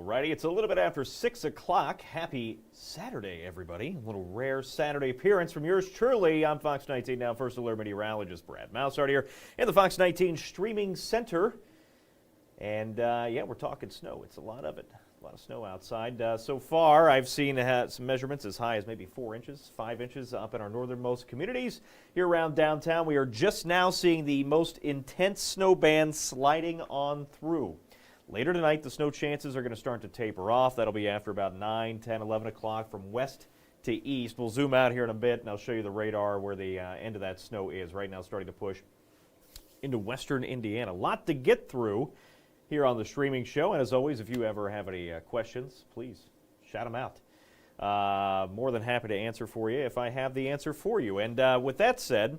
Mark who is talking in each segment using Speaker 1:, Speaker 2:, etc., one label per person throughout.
Speaker 1: Alrighty, it's a little bit after 6 o'clock. Happy Saturday, everybody. A little rare Saturday appearance from yours truly. I'm Fox 19 Now First Alert Meteorologist Brad Maushart here in the Fox 19 Streaming Center. And yeah, we're talking snow. It's a lot of it. A lot of snow outside. So far, I've seen some measurements as high as maybe 4 inches, 5 inches up in our northernmost communities. Here around downtown, we are just now seeing the most intense snow band sliding on through. Later tonight, the snow chances are going to start to taper off. That'll be after about 9, 10, 11 o'clock from west to east. We'll zoom out here in a bit, and I'll show you the radar where the end of that snow is. Right now, it's starting to push into western Indiana. A lot to get through here on the streaming show. And as always, if you ever have any questions, please shout them out. More than happy to answer for you if I have the answer for you. And with that said,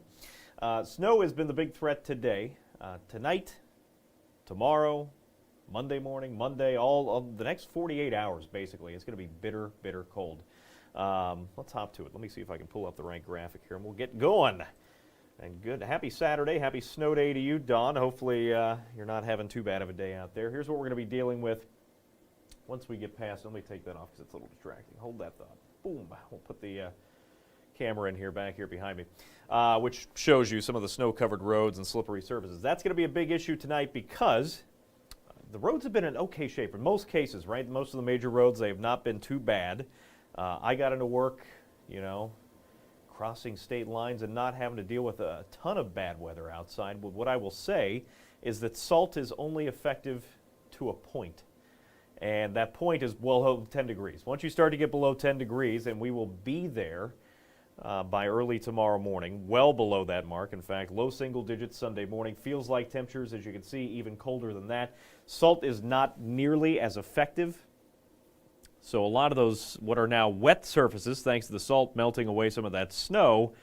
Speaker 1: snow has been the big threat today, tonight, tomorrow, Monday morning, Monday, all of the next 48 hours, basically. It's going to be bitter, bitter cold. Let's hop to it. Let me see if I can pull up the right graphic here, and we'll get going. And good. Happy Saturday. Happy snow day to you, Dawn. Hopefully you're not having too bad of a day out there. Here's what we're going to be dealing with once we get past. Let me take that off because it's a little distracting. Hold that thought. Boom. We'll put the camera in here, back here behind me, which shows you some of the snow-covered roads and slippery surfaces. That's going to be a big issue tonight because the roads have been in okay shape in most cases, right? Most of the major roads, they have not been too bad. I got into work, you know, crossing state lines and not having to deal with a ton of bad weather outside. But what I will say is that salt is only effective to a point. And that point is below 10 degrees. Once you start to get below 10 degrees, and we will be there by early tomorrow morning, well below that mark. In fact, low single digits Sunday morning. Feels like temperatures, as you can see, even colder than that. Salt is not nearly as effective. So a lot of those, what are now wet surfaces, thanks to the salt melting away some of that snow,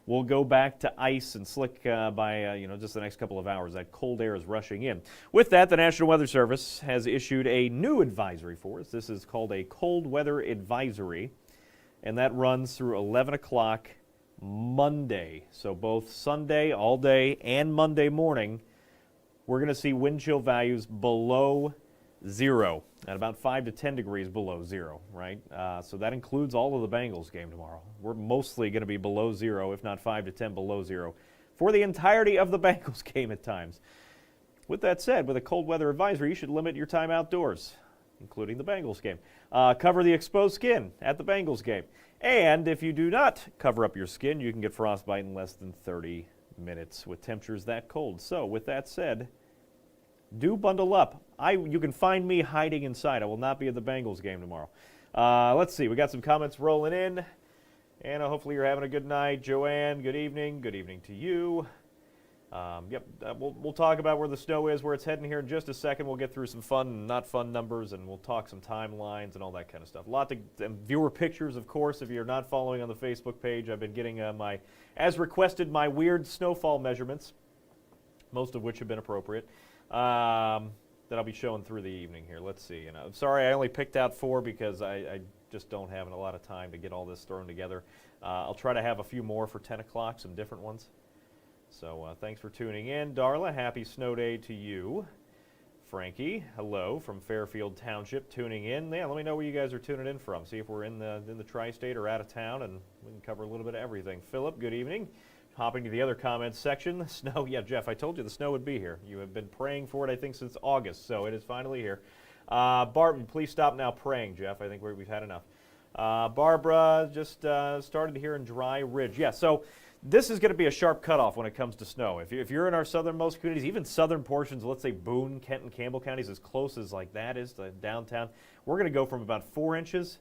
Speaker 1: will go back to ice and slick by just the next couple of hours. That cold air is rushing in. With that, the National Weather Service has issued a new advisory for us. This is called a cold weather advisory, and that runs through 11 o'clock Monday. So both Sunday all day and Monday morning, we're going to see wind chill values below zero, at about 5 to 10 degrees below zero, right? So that includes all of the Bengals game tomorrow. We're mostly going to be below zero, if not 5 to 10 below zero, for the entirety of the Bengals game at times. With that said, with a cold weather advisory, you should limit your time outdoors, including the Bengals game. Cover the exposed skin at the Bengals game. And if you do not cover up your skin, you can get frostbite in less than 30 minutes with temperatures that cold. So with that said, do bundle up. You can find me hiding inside. I will not be at the Bengals game tomorrow. Let's see. We got some comments rolling in. Anna, hopefully you're having a good night. Joanne, good evening. Good evening to you. We'll talk about where the snow is, where it's heading here in just a second. We'll get through some fun and not fun numbers, and we'll talk some timelines and all that kind of stuff. A lot and viewer pictures, of course. If you're not following on the Facebook page, I've been getting as requested, my weird snowfall measurements, most of which have been appropriate, that I'll be showing through the evening here. Let's see. And I'm sorry I only picked out 4 because I just don't have a lot of time to get all this thrown together. I'll try to have a few more for 10 o'clock, some different ones. So thanks for tuning in. Darla, happy snow day to you. Frankie, hello from Fairfield Township, tuning in. Yeah, let me know where you guys are tuning in from. See if we're in the tri-state or out of town, and we can cover a little bit of everything. Philip, good evening. Hopping to the other comments section. Snow, yeah, Jeff, I told you the snow would be here. You have been praying for it, I think, since August, so it is finally here. Barb, please stop now praying, Jeff. I think we've had enough. Barbara just started here in Dry Ridge. Yeah, so this is going to be a sharp cutoff when it comes to snow. If you're in our southernmost communities, even southern portions, let's say Boone, Kenton, Campbell counties, as close as like that is to downtown, we're going to go from about 4 inches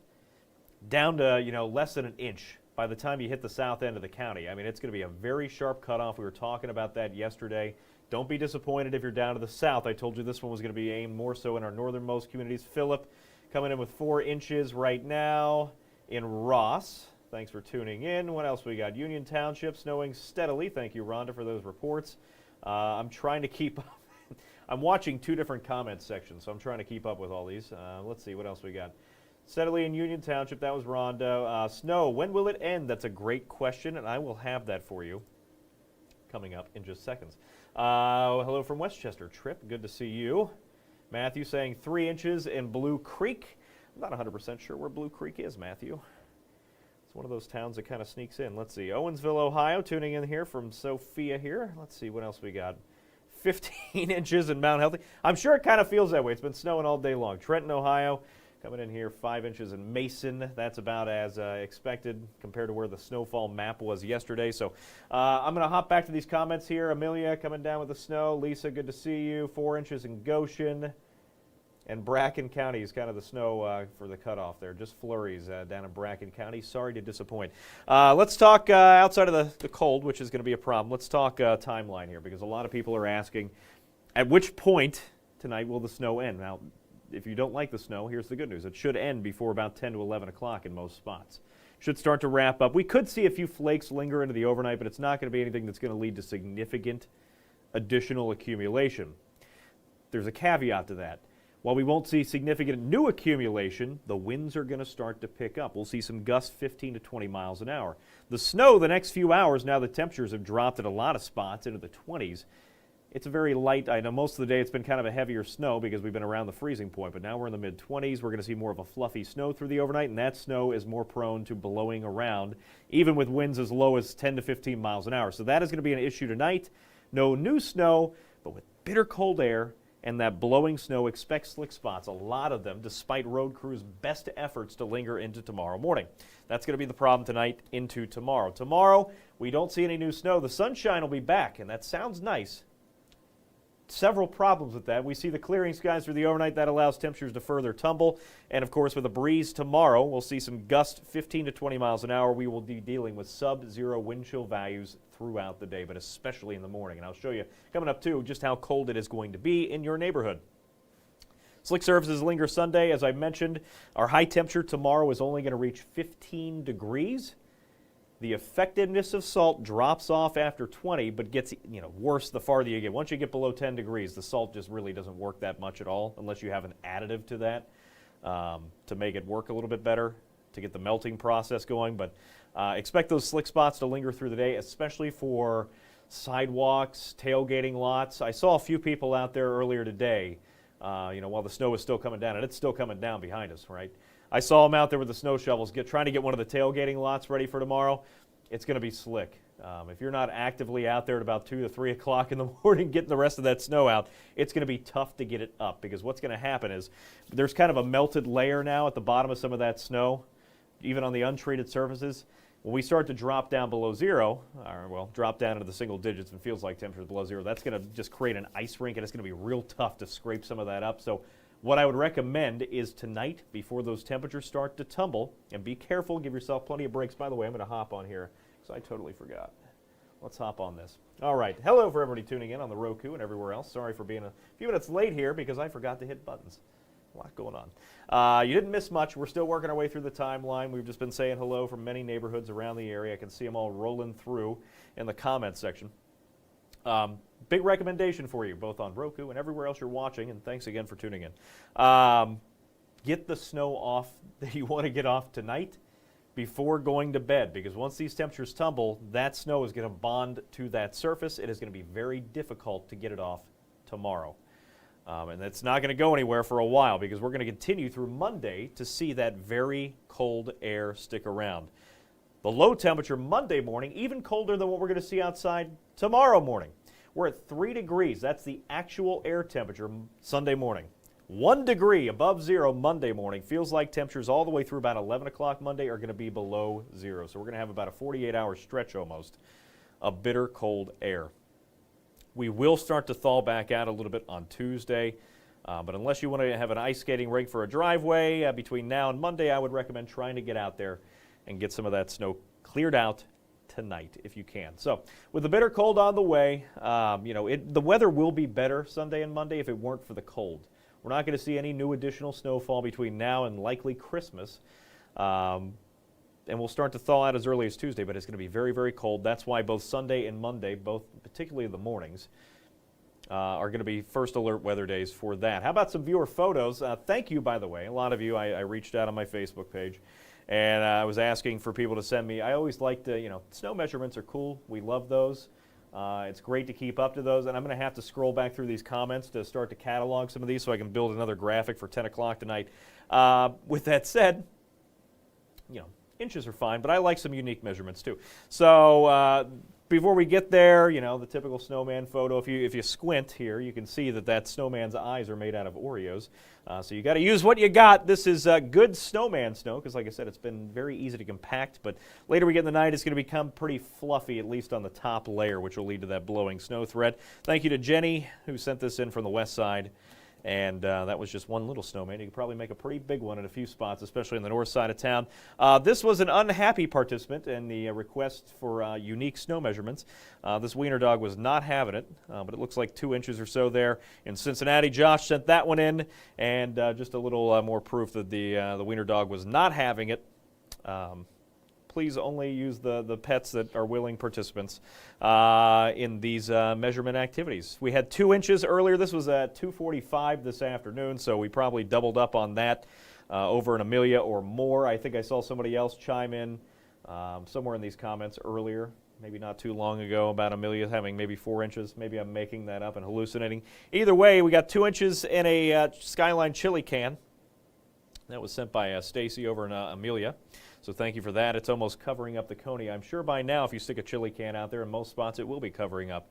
Speaker 1: down to less than an inch by the time you hit the south end of the county. I mean, it's going to be a very sharp cutoff. We were talking about that yesterday. Don't be disappointed if you're down to the south. I told you this one was going to be aimed more so in our northernmost communities. Philip coming in with 4 inches right now in Ross. Thanks for tuning in. What else we got? Union Township snowing steadily. Thank you, Rhonda, for those reports. I'm trying to keep up. I'm watching 2 different comment sections, so I'm trying to keep up with all these. Let's see what else we got. Steadily in Union Township, that was Rhonda. Snow, when will it end? That's a great question, and I will have that for you coming up in just seconds. Hello from Westchester. Trip, good to see you. Matthew saying 3 inches in Blue Creek. I'm not 100% sure where Blue Creek is, Matthew. It's one of those towns that kind of sneaks in. Let's see. Owensville, Ohio, tuning in here from Sophia here. Let's see what else we got. 15 inches in Mount Healthy. I'm sure it kind of feels that way. It's been snowing all day long. Trenton, Ohio, coming in here 5 inches in Mason. That's about as expected compared to where the snowfall map was yesterday. So I'm going to hop back to these comments here. Amelia coming down with the snow. Lisa, good to see you. 4 inches in Goshen. And Bracken County is kind of the snow for the cutoff there. Just flurries down in Bracken County. Sorry to disappoint. Let's talk outside of the cold, which is going to be a problem. Let's talk timeline here, because a lot of people are asking, at which point tonight will the snow end? Now, if you don't like the snow, here's the good news. It should end before about 10 to 11 o'clock in most spots. Should start to wrap up. We could see a few flakes linger into the overnight, but it's not going to be anything that's going to lead to significant additional accumulation. There's a caveat to that. While we won't see significant new accumulation, the winds are going to start to pick up. We'll see some gusts 15 to 20 miles an hour. The snow the next few hours, now the temperatures have dropped at a lot of spots into the 20s. It's a very light, I know most of the day it's been kind of a heavier snow because we've been around the freezing point, but now we're in the mid-20s. We're going to see more of a fluffy snow through the overnight, and that snow is more prone to blowing around, even with winds as low as 10 to 15 miles an hour. So that is going to be an issue tonight. No new snow, but with bitter cold air and that blowing snow, expect slick spots, a lot of them, despite road crews' best efforts to linger into tomorrow morning. That's going to be the problem tonight into tomorrow. Tomorrow, we don't see any new snow. The sunshine will be back, and that sounds nice. Several problems with that. We see the clearing skies through the overnight. That allows temperatures to further tumble. And, of course, with a breeze tomorrow, we'll see some gusts 15 to 20 miles an hour. We will be dealing with sub-zero wind chill values throughout the day, but especially in the morning. And I'll show you coming up, too, just how cold it is going to be in your neighborhood. Slick surfaces linger Sunday. As I mentioned, our high temperature tomorrow is only going to reach 15 degrees. The effectiveness of salt drops off after 20, but gets worse the farther you get. Once you get below 10 degrees, the salt just really doesn't work that much at all, unless you have an additive to that to make it work a little bit better, to get the melting process going. But expect those slick spots to linger through the day, especially for sidewalks, tailgating lots. I saw a few people out there earlier today, while the snow was still coming down, and it's still coming down behind us, right? I saw them out there with the snow shovels trying to get one of the tailgating lots ready for tomorrow. It's going to be slick. If you're not actively out there at about 2 to 3 o'clock in the morning getting the rest of that snow out, it's going to be tough to get it up, because what's going to happen is there's kind of a melted layer now at the bottom of some of that snow, even on the untreated surfaces. When we start to drop down below zero, drop down into the single digits and feels like temperatures below zero, that's going to just create an ice rink, and it's going to be real tough to scrape some of that up. So what I would recommend is tonight, before those temperatures start to tumble, and be careful, give yourself plenty of breaks. By the way, I'm going to hop on here because I totally forgot. Let's hop on this. All right. Hello for everybody tuning in on the Roku and everywhere else. Sorry for being a few minutes late here because I forgot to hit buttons. A lot going on. You didn't miss much. We're still working our way through the timeline. We've just been saying hello from many neighborhoods around the area. I can see them all rolling through in the comments section. Big recommendation for you, both on Roku and everywhere else you're watching, and thanks again for tuning in. Get the snow off that you want to get off tonight before going to bed, because once these temperatures tumble, that snow is going to bond to that surface. It is going to be very difficult to get it off tomorrow. And it's not going to go anywhere for a while, because we're going to continue through Monday to see that very cold air stick around. The low temperature Monday morning, even colder than what we're going to see outside tomorrow morning. We're at 3 degrees. That's the actual air temperature Sunday morning. 1 degree above zero Monday morning. Feels like temperatures all the way through about 11 o'clock Monday are going to be below zero. So we're going to have about a 48-hour stretch almost of bitter cold air. We will start to thaw back out a little bit on Tuesday. But unless you want to have an ice skating rink for a driveway between now and Monday, I would recommend trying to get out there and get some of that snow cleared out tonight if you can. So with the bitter cold on the way, the weather will be better Sunday and Monday if it weren't for the cold. We're not going to see any new additional snowfall between now and likely Christmas. And we'll start to thaw out as early as Tuesday, but it's going to be very, very cold. That's why both Sunday and Monday, both particularly the mornings, are going to be first alert weather days for that. How about some viewer photos? Thank you, by the way. A lot of you, I reached out on my Facebook page, and I was asking for people to send me. I always like to, snow measurements are cool. We love those. It's great to keep up to those, and I'm going to have to scroll back through these comments to start to catalog some of these so I can build another graphic for 10 o'clock tonight. With that said, inches are fine, but I like some unique measurements too. So before we get there, the typical snowman photo, if you squint here, you can see that snowman's eyes are made out of Oreos. So you got to use what you got. This is good snowman snow because, like I said, it's been very easy to compact, but later we get in the night, it's going to become pretty fluffy, at least on the top layer, which will lead to that blowing snow thread. Thank you to Jenny, who sent this in from the west side. And that was just one little snowman. You could probably make a pretty big one in a few spots, especially on the north side of town. This was an unhappy participant in the request for unique snow measurements. This wiener dog was not having it, but it looks like 2 inches or so there in Cincinnati. Josh sent that one in, and just a little more proof that the wiener dog was not having it. Please only use the pets that are willing participants in these measurement activities. We had 2 inches earlier. This was at 2:45 this afternoon, so we probably doubled up on that over an Amelia or more. I think I saw somebody else chime in somewhere in these comments earlier, maybe not too long ago, about Amelia having maybe 4 inches. Maybe I'm making that up and hallucinating. Either way, we got 2 inches in a Skyline chili can. That was sent by Stacy over in Amelia. So thank you for that. It's almost covering up the Coney. I'm sure by now if you stick a chili can out there in most spots it will be covering up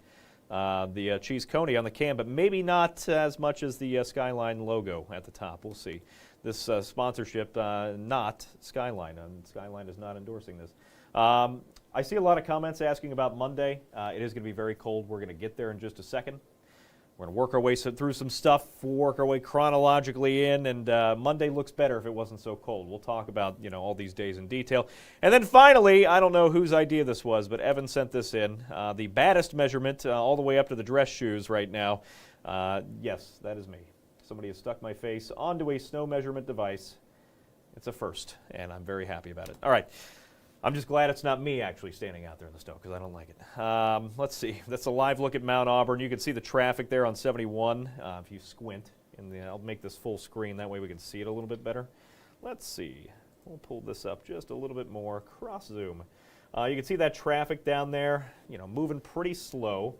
Speaker 1: the cheese Coney on the can, but maybe not as much as the Skyline logo at the top. We'll see. This sponsorship, not Skyline. Skyline is not endorsing this. I see a lot of comments asking about Monday. It is going to be very cold. We're going to get there in just a second. We're going to work our way through some stuff, work our way chronologically in, and Monday looks better if it wasn't so cold. We'll talk about, all these days in detail. And then finally, I don't know whose idea this was, but Evan sent this in. The baddest measurement all the way up to the dress shoes right now. Yes, that is me. Somebody has stuck my face onto a snow measurement device. It's a first, and I'm very happy about it. All right. I'm just glad it's not me actually standing out there in the snow because I don't like it. Let's see. That's a live look at Mount Auburn. You can see the traffic there on 71 if you squint. I'll make this full screen. That way we can see it a little bit better. Let's see. We'll pull this up just a little bit more. Cross zoom. You can see that traffic down there, moving pretty slow.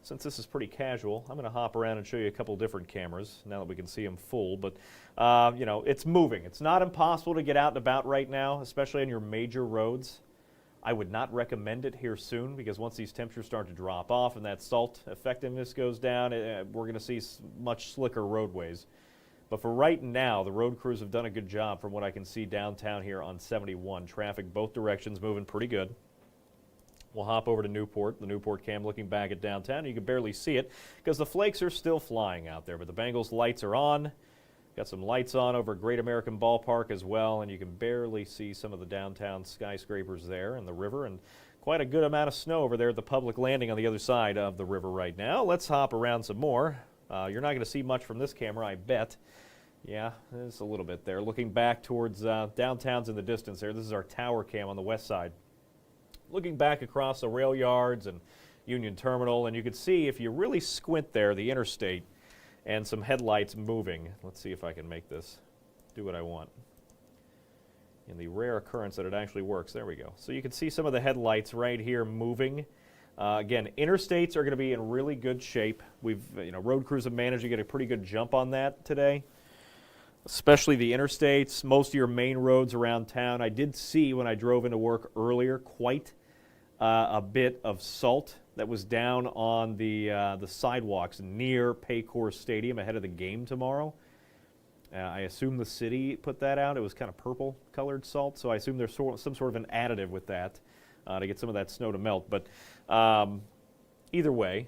Speaker 1: Since this is pretty casual, I'm going to hop around and show you a couple different cameras now that we can see them full. But, it's moving. It's not impossible to get out and about right now, especially on your major roads. I would not recommend it here soon because once these temperatures start to drop off and that salt effectiveness goes down, we're going to see much slicker roadways. But for right now, the road crews have done a good job from what I can see downtown here on 71. Traffic both directions moving pretty good. We'll hop over to Newport, the Newport cam looking back at downtown. You can barely see it because the flakes are still flying out there, but the Bengals lights are on. Got some lights on over Great American Ballpark as well, and you can barely see some of the downtown skyscrapers there and the river, and quite a good amount of snow over there at the public landing on the other side of the river right now. Let's hop around some more. You're not going to see much from this camera, I bet. Yeah, there's a little bit there. Looking back towards downtown's in the distance there. This is our tower cam on the west side. Looking back across the rail yards and Union Terminal, and you can see if you really squint there, the interstate and some headlights moving. Let's see if I can make this do what I want. In the rare occurrence that it actually works, there we go. So you can see some of the headlights right here moving. Again, interstates are going to be in really good shape. Road crews have managed to get a pretty good jump on that today, especially the interstates, most of your main roads around town. I did see when I drove into work earlier quite a bit of salt that was down on the sidewalks near Paycor Stadium ahead of the game tomorrow. I assume the city put that out. It was kind of purple-colored salt, so I assume there's some sort of an additive with that to get some of that snow to melt. But either way,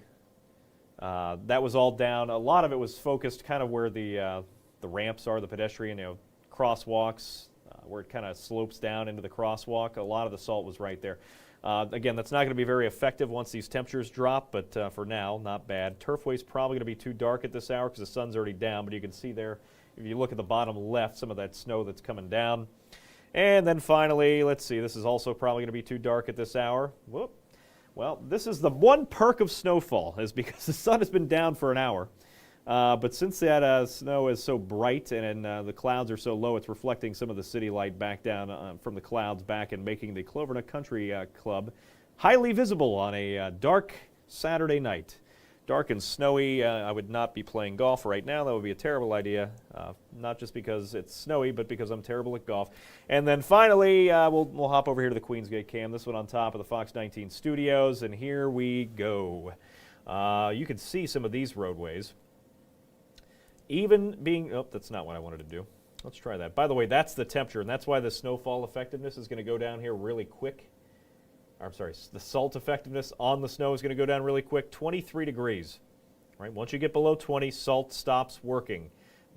Speaker 1: that was all down. A lot of it was focused kind of where the ramps are, the pedestrian crosswalks, where it kind of slopes down into the crosswalk. A lot of the salt was right there. Again, that's not going to be very effective once these temperatures drop, but for now, not bad. Turfway's probably going to be too dark at this hour because the sun's already down, but you can see there, if you look at the bottom left, some of that snow that's coming down. And then finally, let's see, this is also probably going to be too dark at this hour. Whoop. Well, this is the one perk of snowfall, is because the sun has been down for an hour. But since that snow is so bright and the clouds are so low, it's reflecting some of the city light back down from the clouds back and making the Clovernut Country Club highly visible on a dark Saturday night. Dark and snowy. I would not be playing golf right now. That would be a terrible idea. Not just because it's snowy, but because I'm terrible at golf. And then finally, we'll hop over here to the Queensgate cam. This one on top of the Fox 19 studios, and here we go. You can see some of these roadways. Even being, oh, that's not what I wanted to do. Let's try that. By the way, that's the temperature, and that's why the snowfall effectiveness is going to go down here really quick. I'm sorry, the salt effectiveness on the snow is going to go down really quick. 23 degrees. Right? Once you get below 20, salt stops working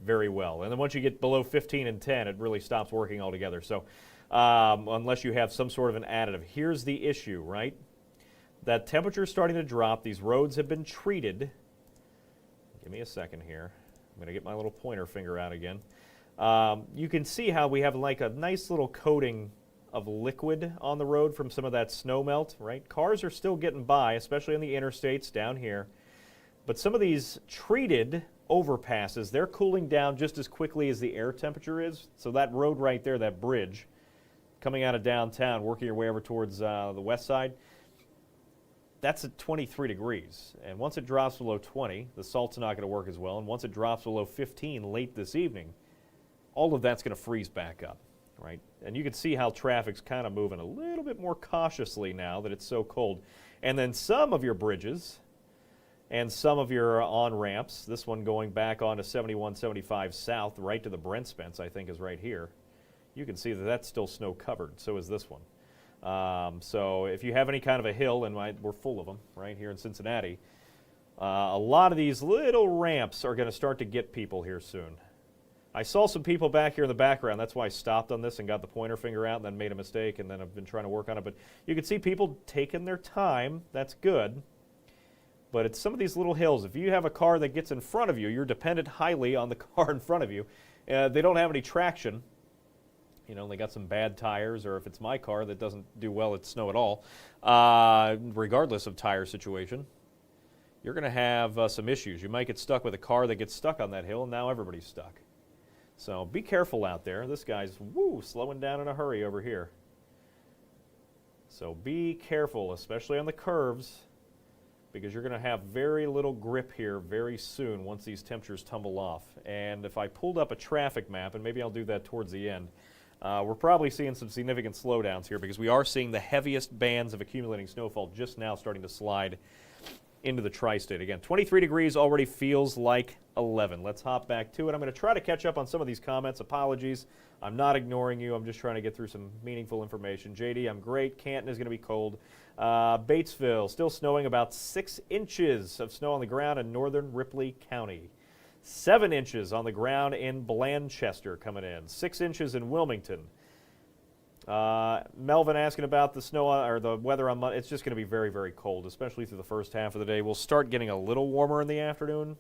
Speaker 1: very well. And then once you get below 15 and 10, it really stops working altogether. So unless you have some sort of an additive. Here's the issue, right? That temperature is starting to drop. These roads have been treated. Give me a second here. I'm going to get my little pointer finger out again. You can see how we have like a nice little coating of liquid on the road from some of that snow melt, right? Cars are still getting by, especially on the interstates down here. But some of these treated overpasses, they're cooling down just as quickly as the air temperature is. So that road right there, that bridge, coming out of downtown, working your way over towards the west side, that's at 23 degrees. And once it drops below 20, the salt's not going to work as well. And once it drops below 15 late this evening, all of that's going to freeze back up. Right? And you can see how traffic's kind of moving a little bit more cautiously now that it's so cold. And then some of your bridges and some of your on-ramps, this one going back onto 71, 75 south, right to the Brent Spence, I think is right here. You can see that that's still snow covered. So is this one. So if you have any kind of a hill, and we're full of them right here in Cincinnati, a lot of these little ramps are going to start to get people here soon. I saw some people back here in the background. That's why I stopped on this and got the pointer finger out and then made a mistake, and then I've been trying to work on it. But you can see people taking their time. That's good. But it's some of these little hills. If you have a car that gets in front of you, you're dependent highly on the car in front of you. They don't have any traction. You know, they got some bad tires, or if it's my car that doesn't do well at snow at all, regardless of tire situation, you're going to have some issues. You might get stuck with a car that gets stuck on that hill, and now everybody's stuck. So be careful out there. This guy's, slowing down in a hurry over here. So be careful, especially on the curves, because you're going to have very little grip here very soon once these temperatures tumble off. And if I pulled up a traffic map, and maybe I'll do that towards the end, we're probably seeing some significant slowdowns here because we are seeing the heaviest bands of accumulating snowfall just now starting to slide into the tri-state. Again, 23 degrees already feels like 11. Let's hop back to it. I'm going to try to catch up on some of these comments. Apologies. I'm not ignoring you. I'm just trying to get through some meaningful information. JD, I'm great. Canton is going to be cold. Batesville, still snowing, about 6 inches of snow on the ground in northern Ripley County. 7 inches on the ground in Blanchester coming in. 6 inches in Wilmington. Melvin asking about the snow or the weather on Monday. It's just going to be very, very cold, especially through the first half of the day. We'll start getting a little warmer in the afternoon,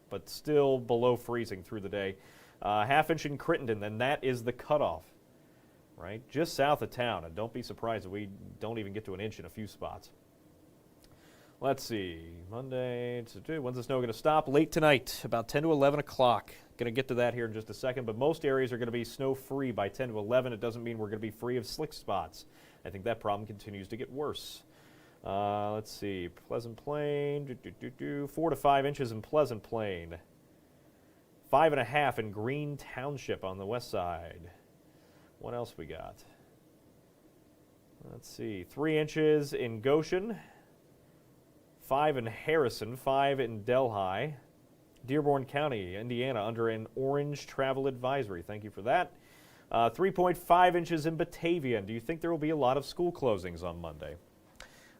Speaker 1: but still below freezing through the day. Half inch in Crittenden, and that is the cutoff, right? Just south of town. And don't be surprised if we don't even get to an inch in a few spots. Let's see. Monday, when's the snow going to stop? Late tonight, about 10 to 11 o'clock. Going to get to that here in just a second, but most areas are going to be snow-free by 10 to 11. It doesn't mean we're going to be free of slick spots. I think that problem continues to get worse. Let's see. Pleasant Plain, 4 to 5 inches in Pleasant Plain. 5.5 in Green Township on the west side. What else we got? Let's see. 3 inches in Goshen. 5 in Harrison, 5 in Delhi. Dearborn County, Indiana, under an orange travel advisory. Thank you for that. 3.5 inches in Batavia. Do you think there will be a lot of school closings on Monday?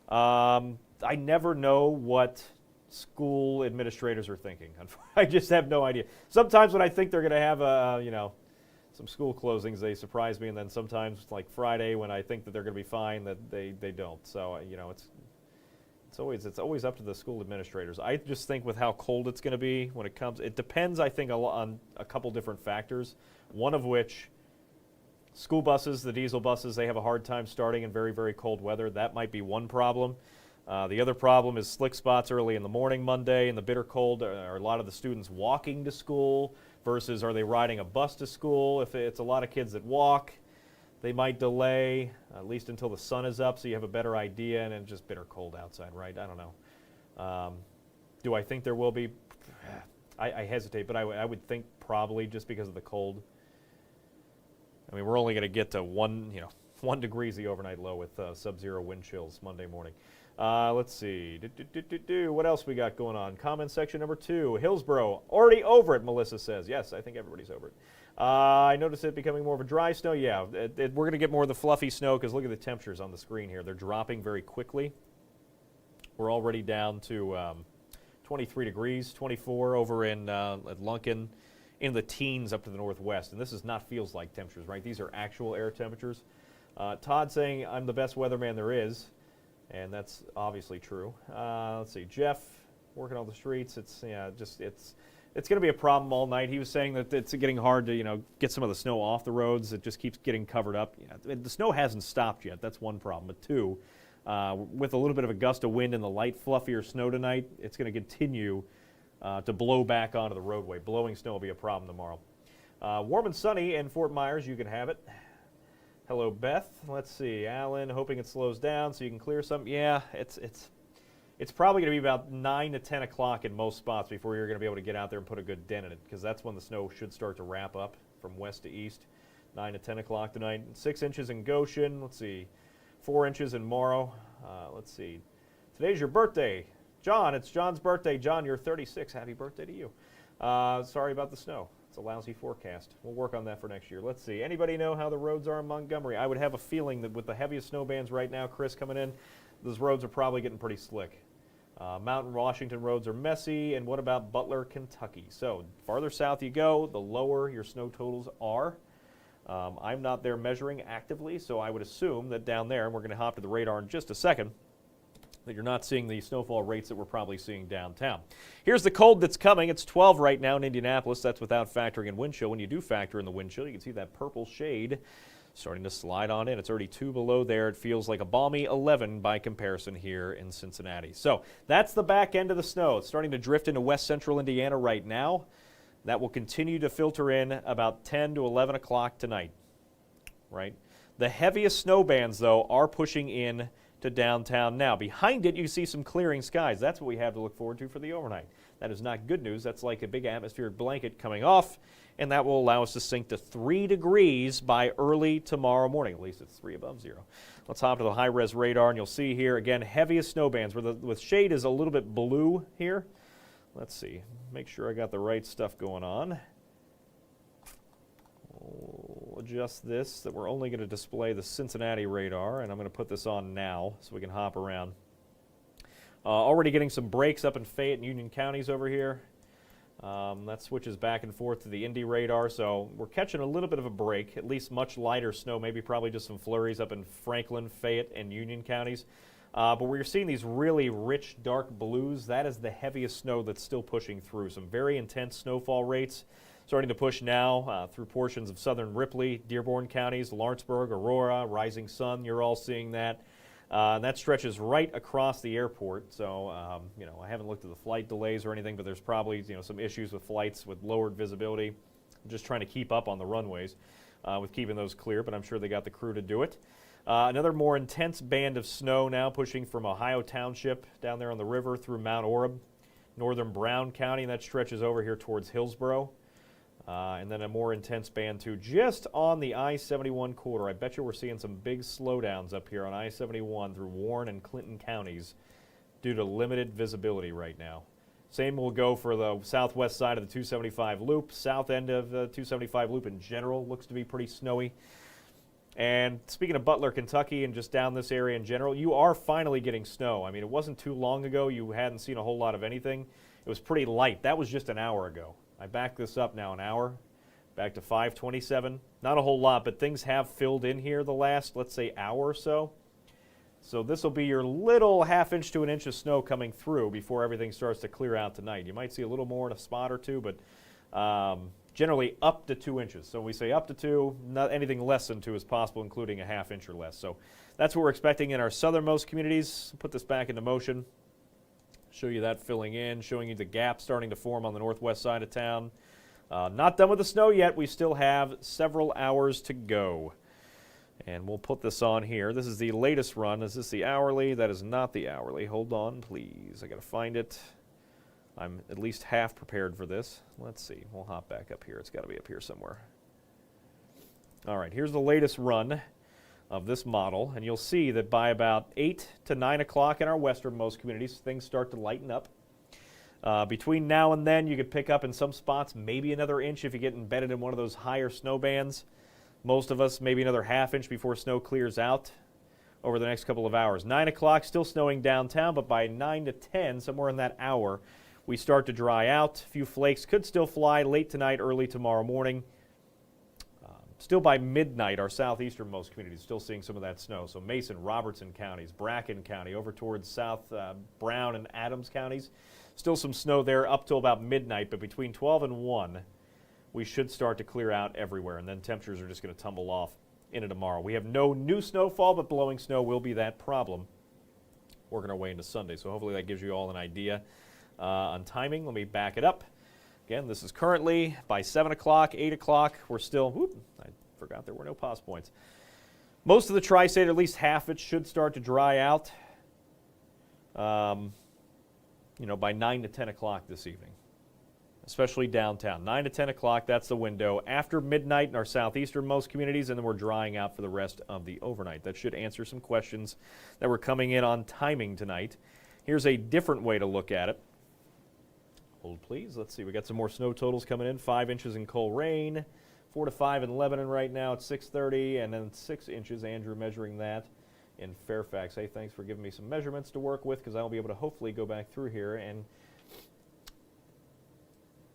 Speaker 1: I never know what school administrators are thinking. I just have no idea. Sometimes when I think they're going to have some school closings, they surprise me, and then sometimes like Friday when I think that they're going to be fine, that they don't. So it's always up to the school administrators. I just think with how cold it's going to be when it comes, it depends, I think, on a couple different factors. One of which, school buses, the diesel buses, they have a hard time starting in very, very cold weather. That might be one problem. The other problem is slick spots early in the morning Monday in the bitter cold. Are a lot of the students walking to school versus are they riding a bus to school? If it's a lot of kids that walk, they might delay at least until the sun is up so you have a better idea, and it's just bitter cold outside, right? I don't know. Do I think there will be? I hesitate, but I would think probably just because of the cold. I mean, we're only going to get to 1 degrees the overnight low with sub-zero wind chills Monday morning. Let's see. What else we got going on? Comment section number 2. Hillsboro, already over it, Melissa says. Yes, I think everybody's over it. I noticed it becoming more of a dry snow. Yeah, we're going to get more of the fluffy snow because look at the temperatures on the screen here. They're dropping very quickly. We're already down to 23 degrees, 24 over in at Lunkin, in the teens up to the northwest. And this is not feels like temperatures, right? These are actual air temperatures. Todd saying, I'm the best weatherman there is. And that's obviously true. Let's see, Jeff working on the streets. It's going to be a problem all night. He was saying that it's getting hard to get some of the snow off the roads. It just keeps getting covered up. The snow hasn't stopped yet. That's one problem. But two, with a little bit of a gust of wind and the light, fluffier snow tonight, it's going to continue to blow back onto the roadway. Blowing snow will be a problem tomorrow. Warm and sunny in Fort Myers. You can have it. Hello, Beth. Let's see. Alan, hoping it slows down so you can clear some. Yeah, it's probably going to be about 9 to 10 o'clock in most spots before you're going to be able to get out there and put a good dent in it, because that's when the snow should start to wrap up from west to east. 9 to 10 o'clock tonight. 6 inches in Goshen. Let's see. 4 inches in Morrow. Let's see. Today's your birthday. John, it's John's birthday. John, you're 36. Happy birthday to you. Sorry about the snow. It's a lousy forecast. We'll work on that for next year. Let's see. Anybody know how the roads are in Montgomery? I would have a feeling that with the heaviest snow bands right now, Chris, coming in, those roads are probably getting pretty slick. Mountain Washington roads are messy. And what about Butler, Kentucky? So farther south you go, the lower your snow totals are. I'm not there measuring actively, so I would assume that down there, and we're going to hop to the radar in just a second, that you're not seeing the snowfall rates that we're probably seeing downtown. Here's the cold that's coming. It's 12 right now in Indianapolis. That's without factoring in wind chill. When you do factor in the wind chill, you can see that purple shade starting to slide on in. It's already 2 below there. It feels like a balmy 11 by comparison here in Cincinnati. So that's the back end of the snow. It's starting to drift into west central Indiana right now. That will continue to filter in about 10 to 11 o'clock tonight, right? The heaviest snow bands, though, are pushing in to downtown now. Behind it, you see some clearing skies. That's what we have to look forward to for the overnight. That is not good news. That's like a big atmospheric blanket coming off, and that will allow us to sink to 3 degrees by early tomorrow morning. At least it's 3 above zero. Let's hop to the high-res radar, and you'll see here, again, heaviest snow bands where the shade is a little bit blue here. Let's see. Make sure I got the right stuff going on. We'll adjust this, that we're only going to display the Cincinnati radar, and I'm going to put this on now so we can hop around. Already getting some breaks up in Fayette and Union counties over here. That switches back and forth to the Indy radar, so we're catching a little bit of a break, at least much lighter snow, maybe probably just some flurries up in Franklin, Fayette, and Union counties. But we're seeing these really rich, dark blues. That is the heaviest snow that's still pushing through. Some very intense snowfall rates starting to push now through portions of southern Ripley, Dearborn counties, Lawrenceburg, Aurora, Rising Sun. You're all seeing that. That stretches right across the airport. So, I haven't looked at the flight delays or anything, but there's probably, some issues with flights with lowered visibility. I'm just trying to keep up on the runways with keeping those clear, but I'm sure they got the crew to do it. Another more intense band of snow now pushing from Ohio Township down there on the river through Mount Orab, northern Brown County, and that stretches over here towards Hillsboro. And then a more intense band, too, just on the I-71 corridor. I bet you we're seeing some big slowdowns up here on I-71 through Warren and Clinton counties due to limited visibility right now. Same will go for the southwest side of the 275 loop. South end of the 275 loop in general looks to be pretty snowy. And speaking of Butler, Kentucky, and just down this area in general, you are finally getting snow. I mean, it wasn't too long ago you hadn't seen a whole lot of anything. It was pretty light. That was just an hour ago. I backed this up now an hour, back to 527. Not a whole lot, but things have filled in here the last, let's say, hour or so. So this will be your little half-inch to an inch of snow coming through before everything starts to clear out tonight. You might see a little more in a spot or two, but generally up to 2 inches. So when we say up to 2, not anything less than 2 is possible, including a half inch or less. So that's what we're expecting in our southernmost communities. Put this back into motion. Show you that filling in, showing you the gap starting to form on the northwest side of town. Not done with the snow yet. We still have several hours to go. And we'll put this on here. This is the latest run. Is this the hourly? That is not the hourly. Hold on, please. I got to find it. I'm at least half prepared for this. Let's see. We'll hop back up here. It's got to be up here somewhere. All right, here's the latest run of this model, and you'll see that by about 8 to 9 o'clock in our westernmost communities, things start to lighten up. Between now and then, you could pick up in some spots maybe another inch if you get embedded in one of those higher snow bands. Most of us, maybe another half inch before snow clears out over the next couple of hours. 9 o'clock, still snowing downtown, but by 9 to 10, somewhere in that hour, we start to dry out. A few flakes could still fly late tonight, early tomorrow morning. Still by midnight, our southeasternmost communities still seeing some of that snow. So Mason, Robertson counties, Bracken County, over towards South Brown and Adams counties. Still some snow there up till about midnight, but between 12 and 1, we should start to clear out everywhere, and then temperatures are just going to tumble off into tomorrow. We have no new snowfall, but blowing snow will be that problem working our way into Sunday. So hopefully that gives you all an idea on timing. Let me back it up. Again, this is currently by 7 o'clock, 8 o'clock. We're still, I forgot there were no pause points. Most of the tri-state, at least half it, should start to dry out, by 9 to 10 o'clock this evening, especially downtown. 9 to 10 o'clock, that's the window. After midnight in our southeasternmost communities, and then we're drying out for the rest of the overnight. That should answer some questions that were coming in on timing tonight. Here's a different way to look at it. Hold, please. Let's see. We got some more snow totals coming in. 5 inches in Colerain, 4 to 5 in Lebanon right now at 6:30, and then 6 inches. Andrew measuring that in Fairfax. Hey, thanks for giving me some measurements to work with, because I'll be able to hopefully go back through here and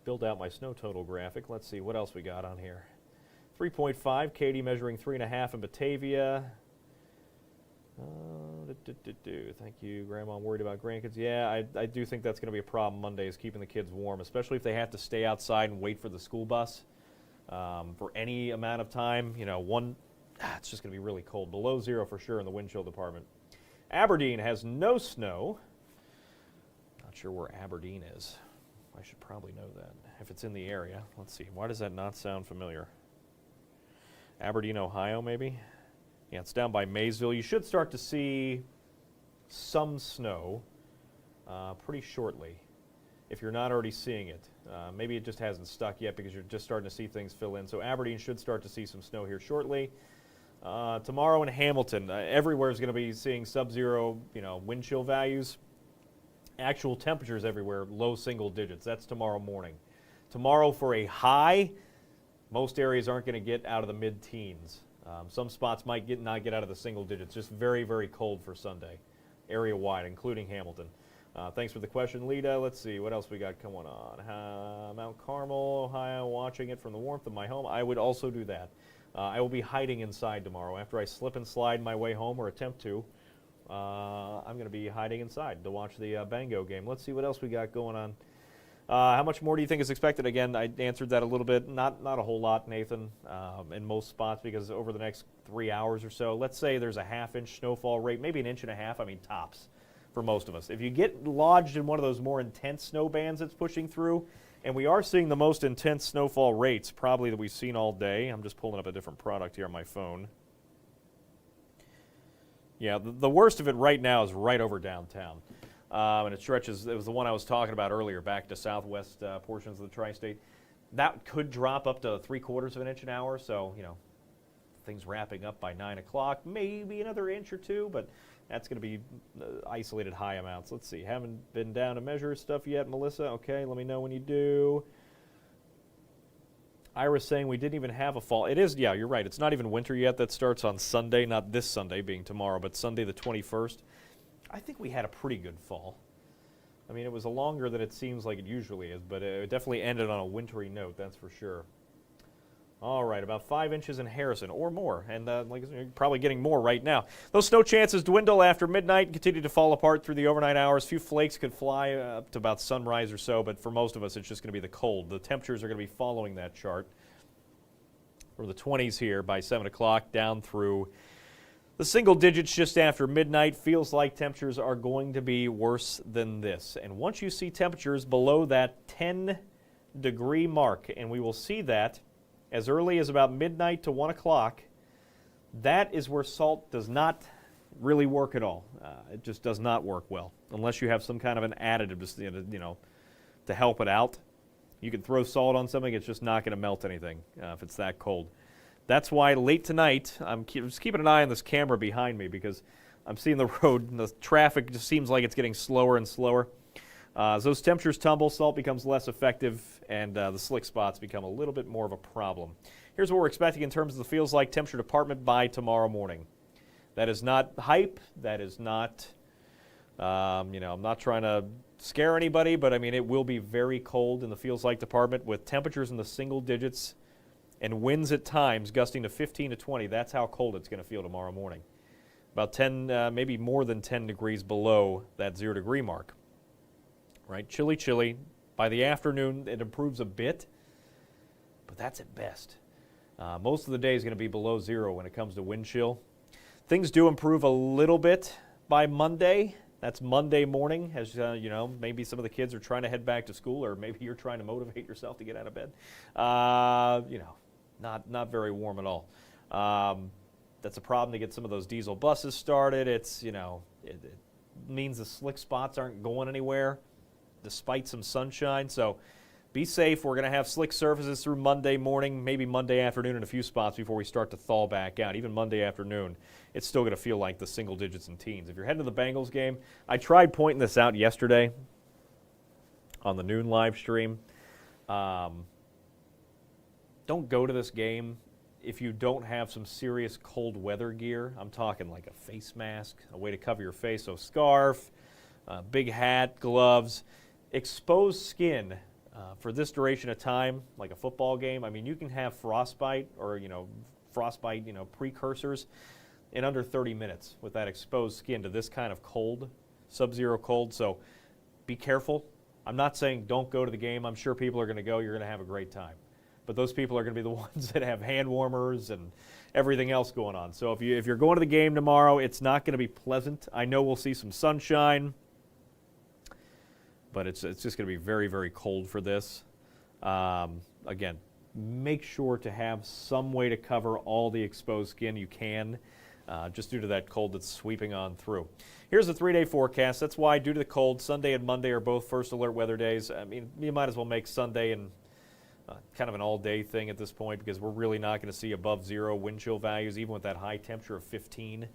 Speaker 1: build out my snow total graphic. Let's see what else we got on here. 3.5. Katie measuring 3.5 in Batavia. Thank you, Grandma. I'm worried about grandkids. Yeah, I do think that's going to be a problem Monday, is keeping the kids warm, especially if they have to stay outside and wait for the school bus for any amount of time. It's just going to be really cold. Below 0 for sure in the wind chill department. Aberdeen has no snow. Not sure where Aberdeen is. I should probably know that if it's in the area. Let's see. Why does that not sound familiar? Aberdeen, Ohio, maybe? Yeah, it's down by Maysville. You should start to see some snow pretty shortly, if you're not already seeing it. Maybe it just hasn't stuck yet because you're just starting to see things fill in. So Aberdeen should start to see some snow here shortly. Tomorrow in Hamilton, everywhere is going to be seeing sub-zero, wind chill values. Actual temperatures everywhere, low single digits. That's tomorrow morning. Tomorrow for a high, most areas aren't going to get out of the mid-teens. Some spots might not get out of the single digits. Just very, very cold for Sunday, area-wide, including Hamilton. Thanks for the question, Lita. Let's see, what else we got going on? Mount Carmel, Ohio, watching it from the warmth of my home. I would also do that. I will be hiding inside tomorrow. After I slip and slide my way home, or attempt to, I'm going to be hiding inside to watch the Bango game. Let's see what else we got going on. How much more do you think is expected? Again, I answered that a little bit. Not a whole lot, Nathan, in most spots, because over the next 3 hours or so, let's say there's a half-inch snowfall rate, maybe an inch and a half, tops for most of us. If you get lodged in one of those more intense snow bands that's pushing through, and we are seeing the most intense snowfall rates probably that we've seen all day. I'm just pulling up a different product here on my phone. Yeah, the worst of it right now is right over downtown. And it stretches, it was the one I was talking about earlier, back to southwest portions of the tri-state. That could drop up to 3/4 of an inch an hour, so, things wrapping up by 9 o'clock, maybe another inch or two, but that's going to be isolated high amounts. Let's see, haven't been down to measure stuff yet, Melissa. Okay, let me know when you do. Ira's saying we didn't even have a fall. It is, yeah, you're right. It's not even winter yet. That starts on Sunday, not this Sunday being tomorrow, but Sunday the 21st. I think we had a pretty good fall. It was longer than it seems like it usually is, but it definitely ended on a wintry note, that's for sure. All right, about 5 inches in Harrison or more, and like you're probably getting more right now. Those snow chances dwindle after midnight and continue to fall apart through the overnight hours. A few flakes could fly up to about sunrise or so, but for most of us, it's just going to be the cold. The temperatures are going to be following that chart. For the 20s here by 7 o'clock down through the single digits just after midnight. Feels like temperatures are going to be worse than this. And once you see temperatures below that 10-degree mark, and we will see that as early as about midnight to 1 o'clock, That is where salt does not really work at all. It just does not work well unless you have some kind of an additive to help it out. You can throw salt on something, it's just not going to melt anything if it's that cold. That's why late tonight, I'm just keeping an eye on this camera behind me because I'm seeing the road and the traffic just seems like it's getting slower and slower. As those temperatures tumble, salt becomes less effective and the slick spots become a little bit more of a problem. Here's what we're expecting in terms of the feels like temperature department by tomorrow morning. That is not hype. That is not, I'm not trying to scare anybody, but I mean, it will be very cold in the feels like department with temperatures in the single digits and winds at times gusting to 15 to 20. That's how cold it's going to feel tomorrow morning. About 10, maybe more than 10 degrees below that 0 degree mark. Right? Chilly, chilly. By the afternoon, it improves a bit, but that's at best. Most of the day is going to be below 0 when it comes to wind chill. Things do improve a little bit by Monday. That's Monday morning, as maybe some of the kids are trying to head back to school, or maybe you're trying to motivate yourself to get out of bed. Not very warm at all. That's a problem to get some of those diesel buses started. It means the slick spots aren't going anywhere, despite some sunshine. So be safe. We're going to have slick surfaces through Monday morning, maybe Monday afternoon in a few spots before we start to thaw back out. Even Monday afternoon, it's still going to feel like the single digits and teens. If you're heading to the Bengals game, I tried pointing this out yesterday on the noon live stream. Don't go to this game if you don't have some serious cold weather gear. I'm talking like a face mask, a way to cover your face, so scarf, big hat, gloves, exposed skin for this duration of time, like a football game. I mean, you can have frostbite or, precursors in under 30 minutes with that exposed skin to this kind of cold, sub-zero cold. So be careful. I'm not saying don't go to the game. I'm sure people are going to go. You're going to have a great time. But those people are going to be the ones that have hand warmers and everything else going on. So if you're going to the game tomorrow, it's not going to be pleasant. I know we'll see some sunshine, but it's just going to be very, very cold for this. Again, make sure to have some way to cover all the exposed skin you can, just due to that cold that's sweeping on through. Here's the 3-day forecast. That's why, due to the cold, Sunday and Monday are both first alert weather days. I mean, you might as well make Sunday and kind of an all-day thing at this point because we're really not going to see above 0 wind chill values, even with that high temperature of 15.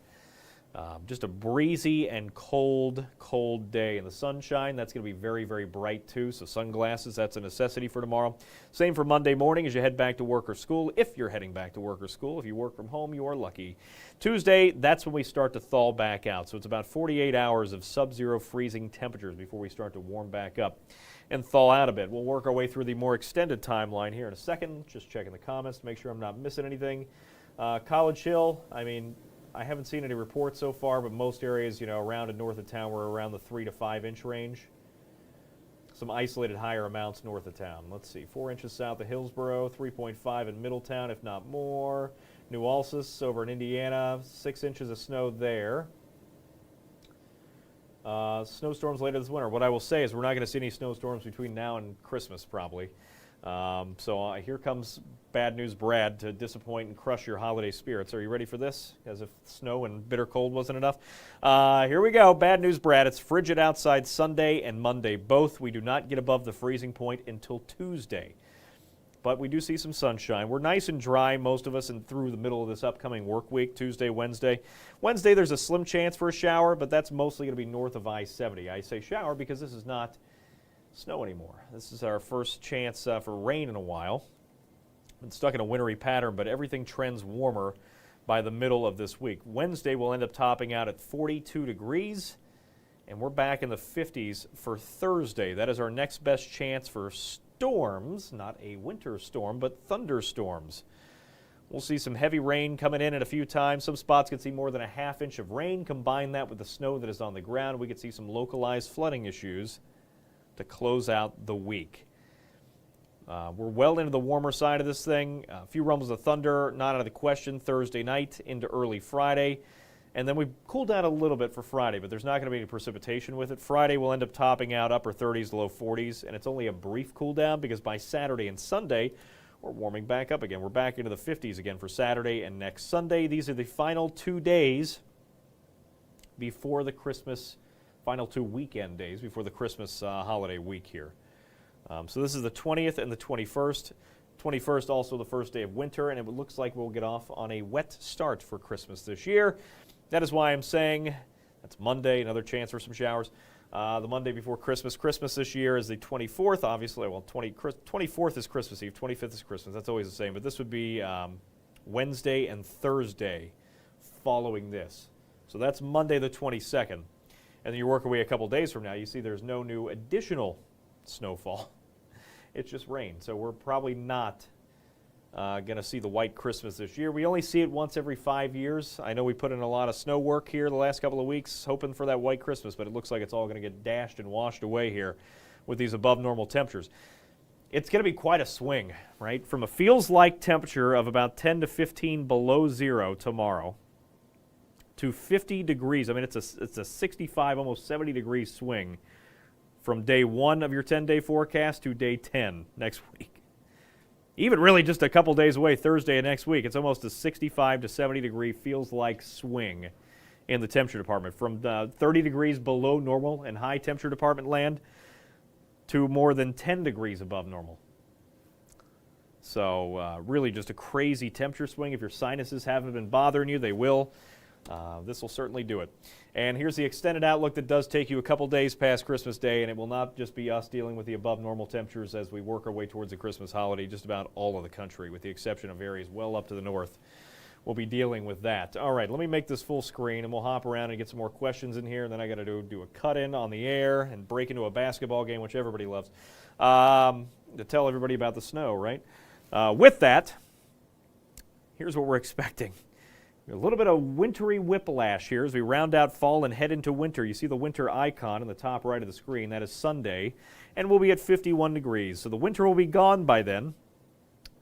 Speaker 1: Just a breezy and cold, cold day. And the sunshine, that's going to be very, very bright too. So sunglasses, that's a necessity for tomorrow. Same for Monday morning as you head back to work or school, if you're heading back to work or school. If you work from home, you are lucky. Tuesday, that's when we start to thaw back out. So it's about 48 hours of sub-zero freezing temperatures before we start to warm back up and thaw out a bit. We'll work our way through the more extended timeline here in a second. Just checking the comments to make sure I'm not missing anything. College Hill, I mean, I haven't seen any reports so far, but most areas, around and north of town were around the 3 to 5 inch range. Some isolated higher amounts north of town. Let's see, 4 inches south of Hillsboro, 3.5 in Middletown, if not more. New Ulcis over in Indiana, 6 inches of snow there. Snowstorms later this winter. What I will say is we're not going to see any snowstorms between now and Christmas, probably. So here comes bad news Brad to disappoint and crush your holiday spirits. Are you ready for this? As if snow and bitter cold wasn't enough. Here we go. Bad news Brad. It's frigid outside Sunday and Monday both. We do not get above the freezing point until Tuesday. But we do see some sunshine. We're nice and dry, most of us, and through the middle of this upcoming work week, Tuesday, Wednesday. Wednesday, there's a slim chance for a shower, but that's mostly going to be north of I-70. I say shower because this is not snow anymore. This is our first chance for rain in a while. Been stuck in a wintry pattern, but everything trends warmer by the middle of this week. Wednesday, we'll end up topping out at 42 degrees, and we're back in the 50s for Thursday. That is our next best chance for storms, not a winter storm, but thunderstorms. We'll see some heavy rain coming in at a few times. Some spots could see more than a ½ inch of rain. Combine that with the snow that is on the ground, we could see some localized flooding issues to close out the week. We're well into the warmer side of this thing. A few rumbles of thunder, not out of the question, Thursday night into early Friday. And then we cool down a little bit for Friday, but there's not going to be any precipitation with it. Friday will end up topping out upper 30s, low 40s, and it's only a brief cool down because by Saturday and Sunday, we're warming back up again. We're back into the 50s again for Saturday and next Sunday. These are the final 2 days before the final 2 weekend days before the Christmas holiday week here. So this is the 20th and the 21st. 21st also the first day of winter, and it looks like we'll get off on a wet start for Christmas this year. That is why I'm saying that's Monday, another chance for some showers. The Monday before Christmas. Christmas this year is the 24th, obviously. Well, 24th is Christmas Eve, 25th is Christmas. That's always the same. But this would be Wednesday and Thursday following this. So that's Monday the 22nd. And then you work away a couple days from now. You see there's no new additional snowfall. It's just rain. So we're probably not going to see the white Christmas this year. We only see it once every 5 years. I know we put in a lot of snow work here the last couple of weeks, hoping for that white Christmas, but it looks like it's all going to get dashed and washed away here with these above normal temperatures. It's going to be quite a swing, right? From a feels-like temperature of about 10 to 15 below zero tomorrow to 50 degrees. I mean, it's a 65, almost 70 degree swing from day 1 of your 10-day forecast to day 10 next week. Even really just a couple days away, Thursday of next week, it's almost a 65 to 70 degree feels-like swing in the temperature department. From 30 degrees below normal in high temperature department land to more than 10 degrees above normal. So really just a crazy temperature swing. If your sinuses haven't been bothering you, they will. This will certainly do it. And here's the extended outlook that does take you a couple days past Christmas Day, and it will not just be us dealing with the above normal temperatures as we work our way towards the Christmas holiday. Just about all of the country, with the exception of areas well up to the north, will be dealing with that. All right, let me make this full screen, and we'll hop around and get some more questions in here, and then I got to do a cut-in on the air and break into a basketball game, which everybody loves, to tell everybody about the snow, right? With that, here's what we're expecting. A little bit of wintry whiplash here as we round out fall and head into winter. You see the winter icon in the top right of the screen. That is Sunday, and we'll be at 51 degrees. So the winter will be gone by then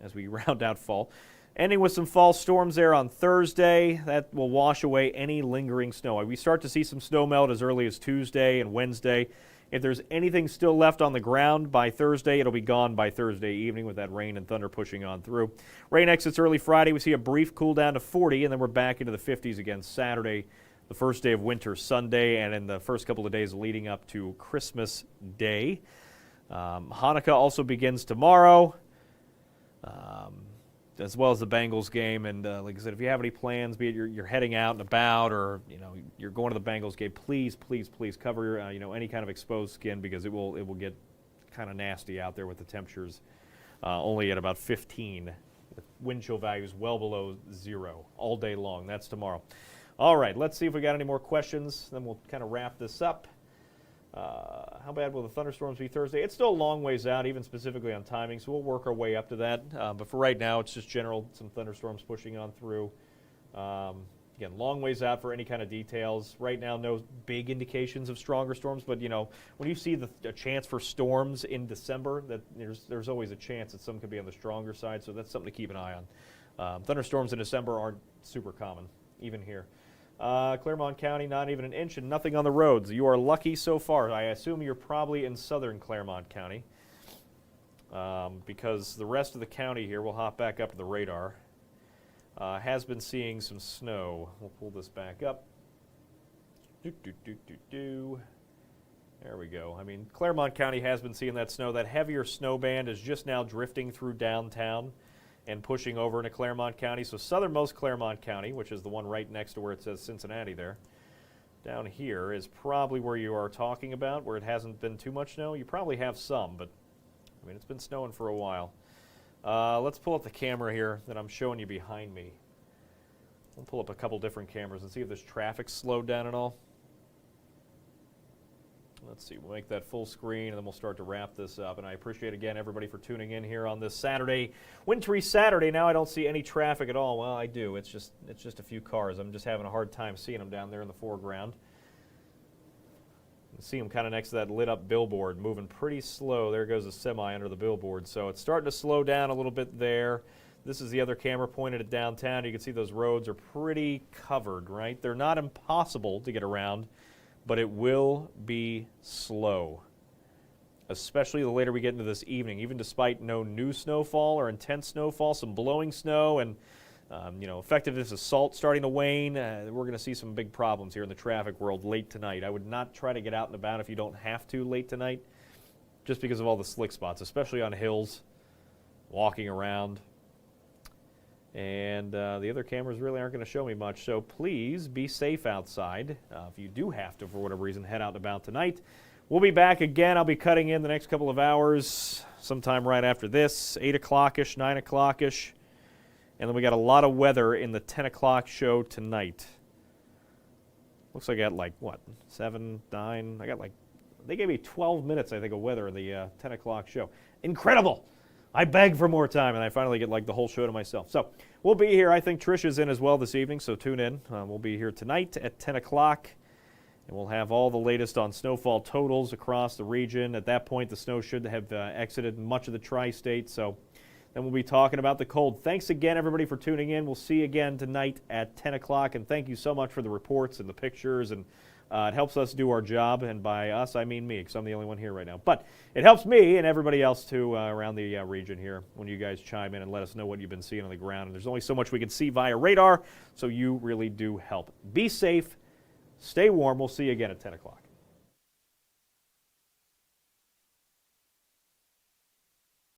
Speaker 1: as we round out fall. Ending with some fall storms there on Thursday. That will wash away any lingering snow. We start to see some snow melt as early as Tuesday and Wednesday. If there's anything still left on the ground by Thursday, it'll be gone by Thursday evening with that rain and thunder pushing on through. Rain exits early Friday. We see a brief cool down to 40, and then we're back into the 50s again Saturday, the first day of winter Sunday, and in the first couple of days leading up to Christmas Day. Hanukkah also begins tomorrow, as well as the Bengals game. And like I said, if you have any plans, be it you're heading out and about, or you're going to the Bengals game, please cover any kind of exposed skin, because it will get kind of nasty out there with the temperatures only at about 15, with wind chill values well below zero all day long. That's tomorrow. All right, let's see if we got any more questions. Then we'll kind of wrap this up. How bad will the thunderstorms be Thursday? It's still a long ways out, even specifically on timing, so we'll work our way up to that. But for right now, it's just general, some thunderstorms pushing on through. Again, long ways out for any kind of details. Right now, no big indications of stronger storms, but when you see a chance for storms in December, that there's always a chance that some could be on the stronger side, so that's something to keep an eye on. Thunderstorms in December aren't super common, even here. Claremont County, not even an inch and nothing on the roads. You are lucky so far. I assume you're probably in southern Claremont County, because the rest of the county here, we'll hop back up to the radar, has been seeing some snow. We'll pull this back up. There we go. I mean, Claremont County has been seeing that snow. That heavier snow band is just now drifting through downtown and pushing over into Claremont County. So southernmost Claremont County, which is the one right next to where it says Cincinnati there, down here is probably where you are talking about, where it hasn't been too much snow. You probably have some, but I mean, it's been snowing for a while. Let's pull up the camera here that I'm showing you behind me. We'll pull up a couple different cameras and see if this traffic slowed down at all. Let's see, we'll make that full screen, and then we'll start to wrap this up. And I appreciate, again, everybody for tuning in here on this Saturday, wintry Saturday. Now I don't see any traffic at all. Well, I do. It's just a few cars. I'm just having a hard time seeing them down there in the foreground. You see them kind of next to that lit-up billboard, moving pretty slow. There goes a semi under the billboard. So it's starting to slow down a little bit there. This is the other camera pointed at downtown. You can see those roads are pretty covered, right? They're not impossible to get around, but it will be slow. especially the later we get into this evening. Even despite no new snowfall or intense snowfall, some blowing snow and effectiveness of salt starting to wane, we're going to see some big problems here in the traffic world late tonight. I would not try to get out and about if you don't have to late tonight, just because of all the slick spots, especially on hills, walking around. And the other cameras really aren't going to show me much, so please be safe outside. If you do have to, for whatever reason, head out and about tonight. We'll be back again. I'll be cutting in the next couple of hours, sometime right after this, 8 o'clock-ish, 9 o'clock-ish. And then we got a lot of weather in the 10 o'clock show tonight. Looks like I got 7, 9. They gave me 12 minutes, I think, of weather in the 10 o'clock show. Incredible! I beg for more time, and I finally get the whole show to myself. So we'll be here. I think Trish is in as well this evening, so tune in. We'll be here tonight at 10 o'clock, and we'll have all the latest on snowfall totals across the region. At that point, the snow should have exited much of the tri-state, so then we'll be talking about the cold. Thanks again, everybody, for tuning in. We'll see you again tonight at 10 o'clock, and thank you so much for the reports and the pictures, and it helps us do our job, and by us, I mean me, because I'm the only one here right now. But it helps me and everybody else, too, around the region here when you guys chime in and let us know what you've been seeing on the ground. And there's only so much we can see via radar, so you really do help. Be safe. Stay warm. We'll see you again at 10 o'clock.